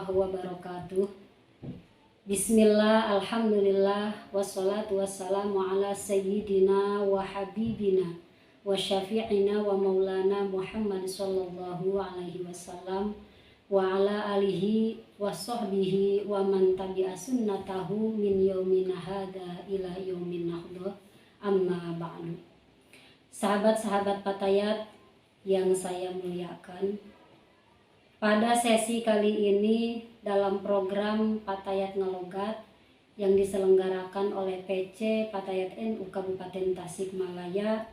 warahmatullahi wabarakatuh. Bismillah, alhamdulillah, wassalatu wassalamu ala sayyidina wa habibina wa syafi'ina wa maulana Muhammad sallallahu alaihi wasallam wa ala alihi wa sahbihi wa man tabi'a sunnatahu min yaumina hada ila yaumin nahdah, amma ba'du. Sahabat-sahabat Patayat yang saya muliakan, pada sesi kali ini dalam program Patayat Ngelogat yang diselenggarakan oleh PC Patayat NU Kabupaten Tasikmalaya,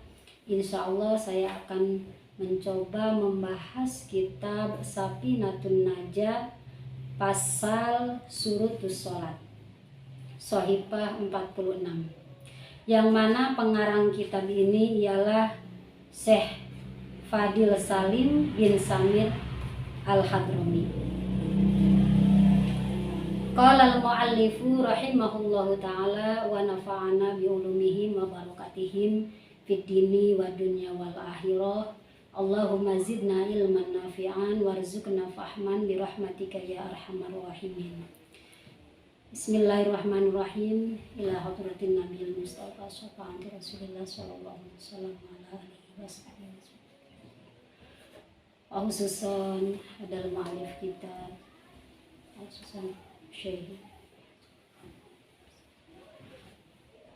insya Allah saya akan mencoba membahas kitab Safinatun Najah pasal Surutus Sholat, Shahifah 46, yang mana pengarang kitab ini ialah Syekh Fadil Salim bin Samir Al-Hadrami. Qala al-muallifu rahimahullahu ta'ala wa nafa'ana bi ulumihim wa barakatihim fid dini wa dunya wal akhirah. Allahumma zidna ilman nafi'an warzuqna fahman bi rahmatika ya arhamar rahimin. Bismillahirrahmanirrahim. Ila hadratin nabiyil mustafa syafa'ati Rasulillah sallallahu alaihi wasallam ala alihi wasallam. Khususan adalah mu'alif kita, khususan Syekh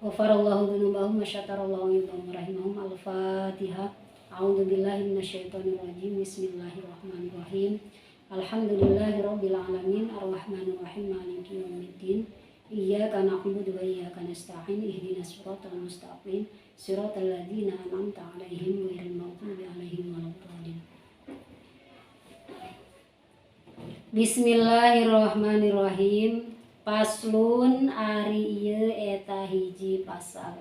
Ghafarallahu dzunubahum wa syatarallahu yubahum rahimahum. Al-Fatihah. A'udzu billahi minasyaitonir rajim. Bismillahirrahmanirrahim. Alhamdulillahi rabbil alamin arrahmanir rahim maliki yaumiddin. Iyyaka na'budu wa iyyaka nasta'in ihdinas siratal mustaqim siratal ladzina an'amta 'alaihim ghairil maghdubi 'alaihim waladdallin. Bismillahirrahmanirrahim. Paslun ari ieu eta hiji pasal.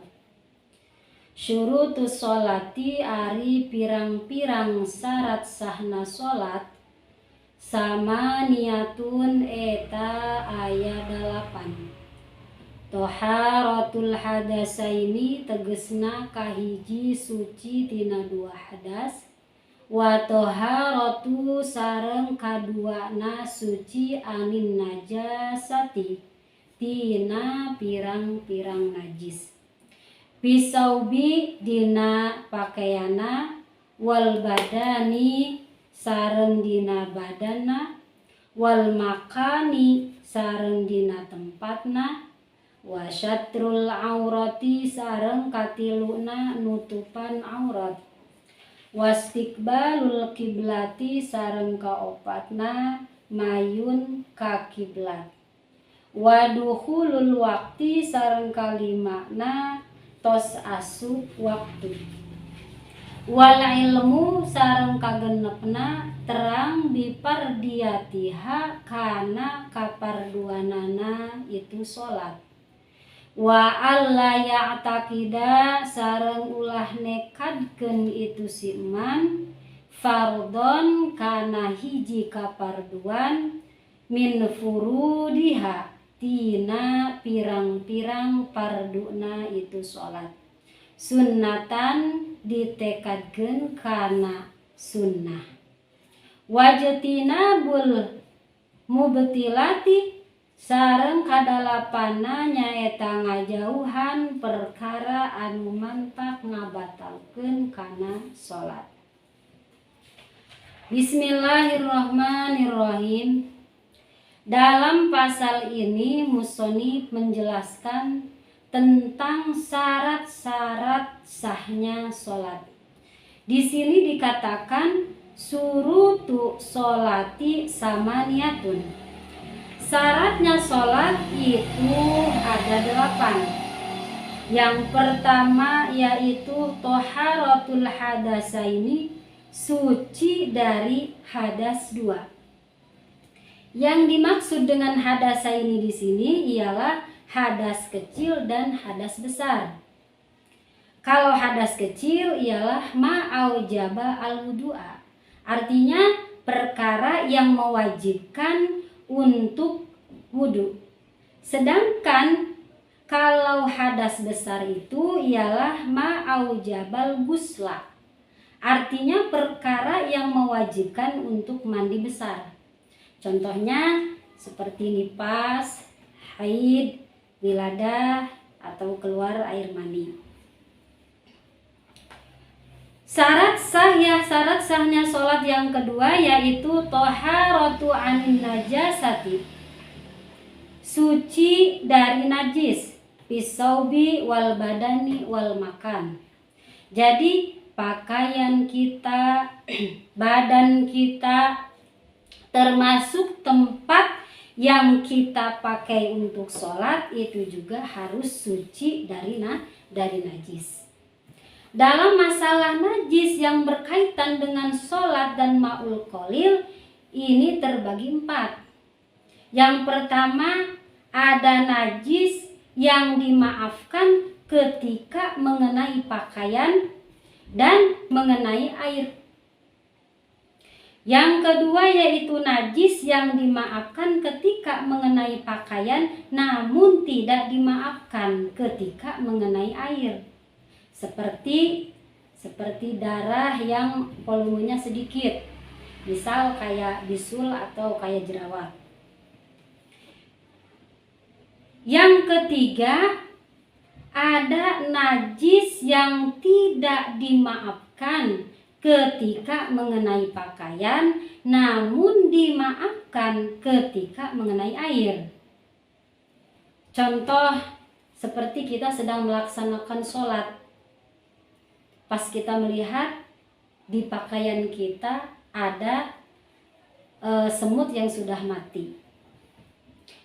Syurutus sholati ari pirang-pirang syarat sahna sholat. Sama niatun eta aya 8. Toharatul hadasaini tegesna kahiji suci tina 2 hadas. Wa toharatu sareng kaduana suci anin najasati tina pirang-pirang najis. Bisaubi dina pakaiana wal badani sareng dina badana wal makani sareng dina tempatna wa syatrul aurati sareng katiluna nutupan aurat. Wastiqbalul kiblati sareng kaopatna mayun ka kiblat. Wadukhulul waqti sareng kalimana tos asup waktu. Wal ilmu sareng kagenepna terang bipardiyatiha kana kaparduanana itu sholat. Wa alla ya'taqida sareng ulah nekadkeun itu si iman fardhon kana hiji kaparduan min furudiha tina pirang-pirang parduna itu sholat. Sunnatan ditekadkeun kana sunnah. Wajtinabul mubtilati sareng kadalapana nyaeta ngajauhan perkara anu mantak ngabatalkeun kana sholat. Bismillahirrahmanirrahim. Dalam pasal ini musonif menjelaskan tentang syarat-syarat sahnya sholat. Di sini dikatakan surutu sholati samaniyatun. Syaratnya sholat itu ada 8. Yang pertama yaitu toharatul hadasaini, suci dari hadas 2. Yang dimaksud dengan hadasaini di sini ialah hadas kecil dan hadas besar. Kalau hadas kecil ialah ma'aujaba al-wudu'a, artinya perkara yang mewajibkan untuk wudu. Sedangkan kalau hadas besar itu ialah ma'aujabal gusla, artinya perkara yang mewajibkan untuk mandi besar. Contohnya seperti nifas, haid, wiladah, atau keluar air mani. Syarat sahnya sholat yang kedua yaitu toharatu anin najasati, suci dari najis, pisaubi wal badani wal makan. Jadi pakaian kita, badan kita, termasuk tempat yang kita pakai untuk sholat itu juga harus suci dari najis. Dalam masalah najis yang berkaitan dengan sholat dan ma'ul qalil ini terbagi 4. Yang pertama, ada najis yang dimaafkan ketika mengenai pakaian dan mengenai air. Yang kedua yaitu najis yang dimaafkan ketika mengenai pakaian namun tidak dimaafkan ketika mengenai air. Seperti darah yang volumenya sedikit, misal kayak bisul atau kayak jerawat. Yang ketiga, ada najis yang tidak dimaafkan ketika mengenai pakaian namun dimaafkan ketika mengenai air. Contoh seperti kita sedang melaksanakan sholat, pas kita melihat di pakaian kita ada semut yang sudah mati.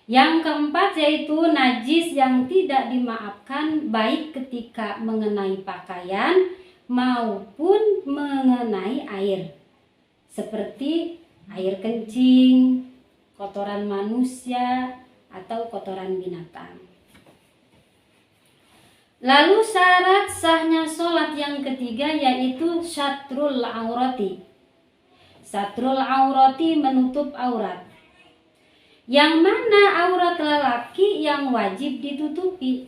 Yang keempat yaitu najis yang tidak dimaafkan baik ketika mengenai pakaian maupun mengenai air, seperti air kencing, kotoran manusia, atau kotoran binatang. Lalu syarat sahnya sholat yang ketiga yaitu satrul aurati. Satrul aurati menutup aurat. Yang mana aurat lelaki yang wajib ditutupi?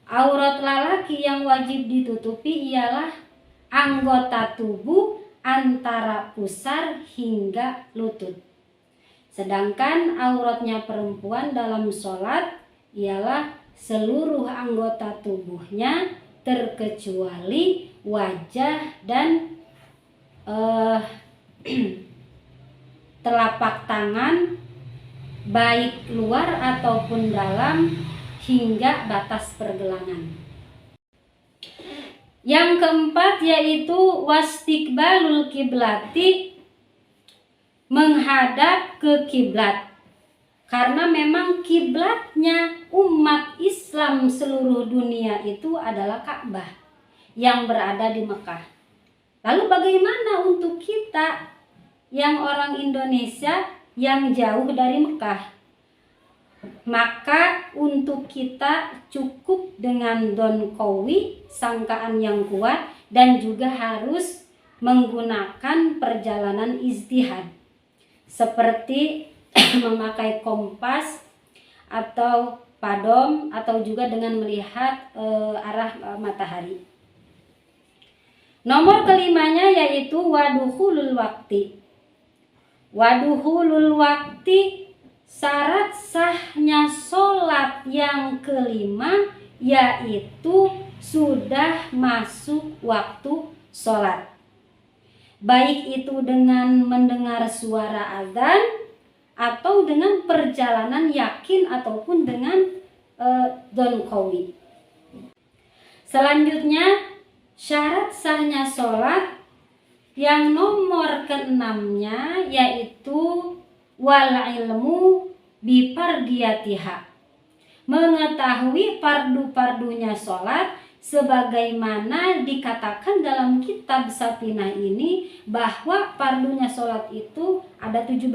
Aurat lelaki yang wajib ditutupi ialah anggota tubuh antara pusar hingga lutut. Sedangkan auratnya perempuan dalam sholat ialah seluruh anggota tubuhnya terkecuali wajah dan telapak tangan baik luar ataupun dalam hingga batas pergelangan. Yang keempat yaitu wastiqbalul kiblati, menghadap ke kiblat. Karena memang kiblatnya umat Islam seluruh dunia itu adalah Ka'bah yang berada di Mekah. Lalu bagaimana untuk kita yang orang Indonesia yang jauh dari Mekah? Maka untuk kita cukup dengan don qawi, sangkaan yang kuat, dan juga harus menggunakan perjalanan ijtihad seperti memakai kompas atau padom atau juga dengan melihat arah matahari. Nomor kelimanya yaitu waduhulul wakti. Waduhulul wakti, syarat sahnya sholat yang kelima yaitu sudah masuk waktu sholat. Baik itu dengan mendengar suara azan atau dengan perjalanan yakin ataupun dengan don qawi. Selanjutnya syarat sahnya sholat yang nomor keenamnya yaitu wal ilmu bifardiyatiha, mengetahui fardu-fardunya sholat sebagaimana dikatakan dalam kitab Safinah ini bahwa fardunya sholat itu ada 17.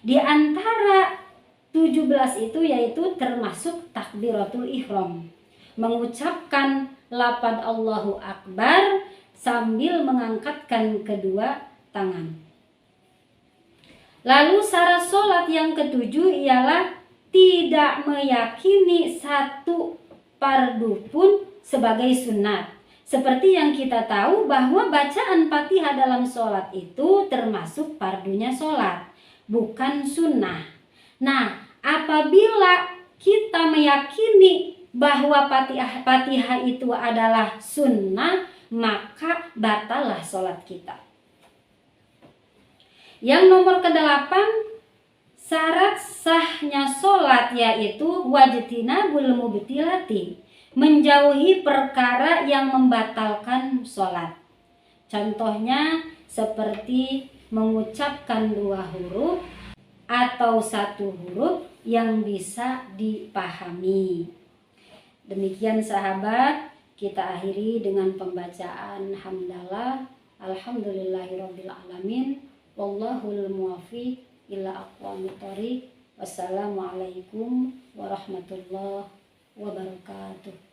Di antara 17 itu yaitu termasuk takbiratul ihram, mengucapkan lafaz Allahu Akbar sambil mengangkatkan kedua tangan. Lalu syarat sholat yang ketujuh ialah tidak meyakini satu fardu pun sebagai sunat. Seperti yang kita tahu bahwa bacaan Fatihah dalam sholat itu termasuk fardunya sholat. bukan sunnah. Nah, apabila kita meyakini bahwa Fatihah itu adalah sunnah, maka batallah sholat kita. Yang nomor ke-8, syarat sahnya sholat yaitu wajtinabul mubtilati, menjauhi perkara yang membatalkan sholat. Contohnya seperti mengucapkan 2 huruf atau 1 huruf yang bisa dipahami. Demikian sahabat, kita akhiri dengan pembacaan hamdalah. Alhamdulillahirabbil alamin. Wallahul muwaffiq ila aqwamit thoriq. Wassalamualaikum warahmatullahi wabarakatuh.